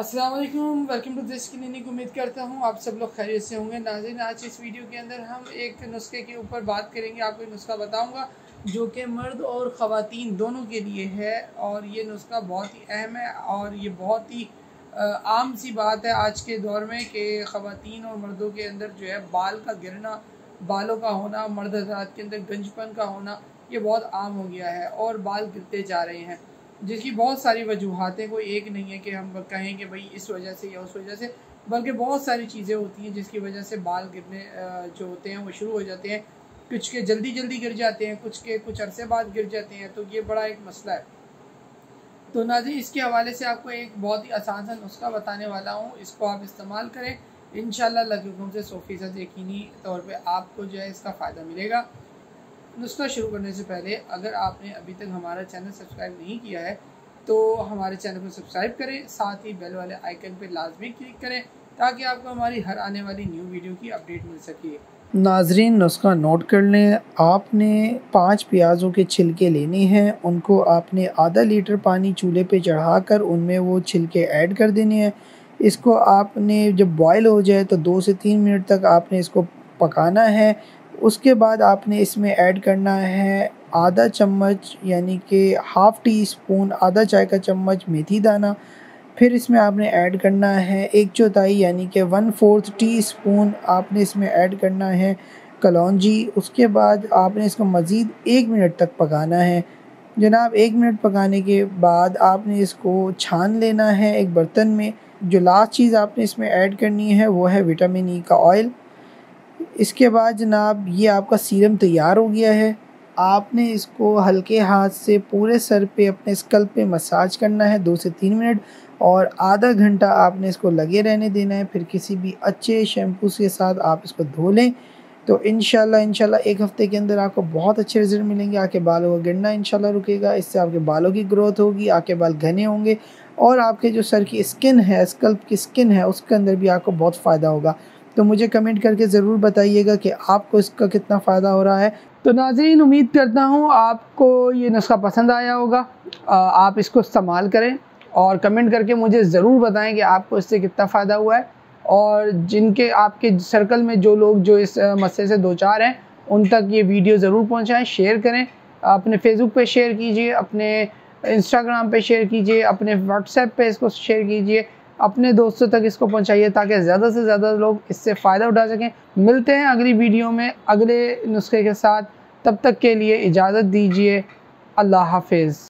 अस्सलाम वालेकुम, welcome to this clinic. उम्मीद करता हूँ आप सब लोग खैरियत से होंगे। नाज़रीन, आज इस वीडियो के अंदर हम एक नुस्खे के ऊपर बात करेंगे। आपको एक नुस्खा बताऊँगा जो कि मर्द और ख़वातीन दोनों के लिए है, और ये नुस्खा बहुत ही अहम है और ये बहुत ही आम सी बात है आज के दौर में कि ख़वातीन और मर्दों के अंदर जो है बाल का गिरना, बालों का होना, मर्द हज़रात के अंदर गंजपन का होना ये बहुत आम हो गया है और बाल गिरते जा रहे हैं, जिसकी बहुत सारी वजूहातें, कोई एक नहीं है कि हम कहें कि भाई इस वजह से या उस वजह से, बल्कि बहुत सारी चीज़ें होती हैं जिसकी वजह से बाल गिरने जो होते हैं वो शुरू हो जाते हैं। कुछ के जल्दी जल्दी गिर जाते हैं, कुछ के कुछ अरसे बाद गिर जाते हैं, तो ये बड़ा एक मसला है। तो नाज़रीन, इसके हवाले से आपको एक बहुत ही आसान सा नुस्खा बताने वाला हूँ। इसको आप इस्तेमाल करें, इंशाल्लाह लग से 100% यकीनी तौर पर आपको जो है इसका फ़ायदा मिलेगा। नुस्खा शुरू करने से पहले अगर आपने अभी तक हमारा चैनल सब्सक्राइब नहीं किया है तो हमारे चैनल को सब्सक्राइब करें, साथ ही बेल वाले आइकन पर लाजमी क्लिक करें ताकि आपको हमारी हर आने वाली न्यू वीडियो की अपडेट मिल सके। नाजरीन, नुस्खा नोट कर लें। आपने 5 प्याज़ों के छिलके लेने हैं, उनको आपने आधा लीटर पानी चूल्हे पे चढ़ाकर उनमें वो छिलके ऐड कर देने हैं। इसको आपने जब बॉयल हो जाए तो 2 से 3 मिनट तक आपने इसको पकाना है। उसके बाद आपने इसमें ऐड करना है आधा चम्मच यानी कि हाफ़ टी स्पून, आधा चाय का चम्मच मेथी दाना। फिर इसमें आपने ऐड करना है 1/4 यानी कि 1/4 टीस्पून आपने इसमें ऐड करना है कलौंजी। उसके बाद आपने इसको मज़ीद 1 मिनट तक पकाना है। जनाब, 1 मिनट पकाने के बाद आपने इसको छान लेना है एक बर्तन में। जो लास्ट चीज़ आपने इसमें ऐड करनी है वो है विटामिन ई का ऑयल। इसके बाद जनाब, ये आपका सीरम तैयार हो गया है। आपने इसको हल्के हाथ से पूरे सर पे अपने स्कल्प पे मसाज करना है 2 से 3 मिनट, और आधा घंटा आपने इसको लगे रहने देना है। फिर किसी भी अच्छे शैम्पू के साथ आप इसको धो लें तो इंशाल्लाह 1 हफ़्ते के अंदर आपको बहुत अच्छे रिज़ल्ट मिलेंगे। आपके बालों का गिरना इंशाल्लाह रुकेगा, इससे आपके बालों की ग्रोथ होगी, आपके बाल घने होंगे और आपके जो सर की स्किन है, स्कल्प की स्किन है, उसके अंदर भी आपको बहुत फ़ायदा होगा। तो मुझे कमेंट करके ज़रूर बताइएगा कि आपको इसका कितना फ़ायदा हो रहा है। तो नाज़रीन, उम्मीद करता हूँ आपको ये नुस्खा पसंद आया होगा। आप इसको इस्तेमाल करें और कमेंट करके मुझे ज़रूर बताएं कि आपको इससे कितना फ़ायदा हुआ है, और जिनके आपके सर्कल में जो लोग जो इस मसले से दो चार हैं उन तक ये वीडियो ज़रूर पहुंचाएं, शेयर करें। अपने फेसबुक पे शेयर कीजिए, अपने इंस्टाग्राम पे शेयर कीजिए, अपने व्हाट्सएप पे इसको शेयर कीजिए, अपने दोस्तों तक इसको पहुंचाइए ताकि ज़्यादा से ज़्यादा लोग इससे फ़ायदा उठा सकें। मिलते हैं अगली वीडियो में अगले नुस्खे के साथ, तब तक के लिए इजाज़त दीजिए। अल्लाह हाफिज़।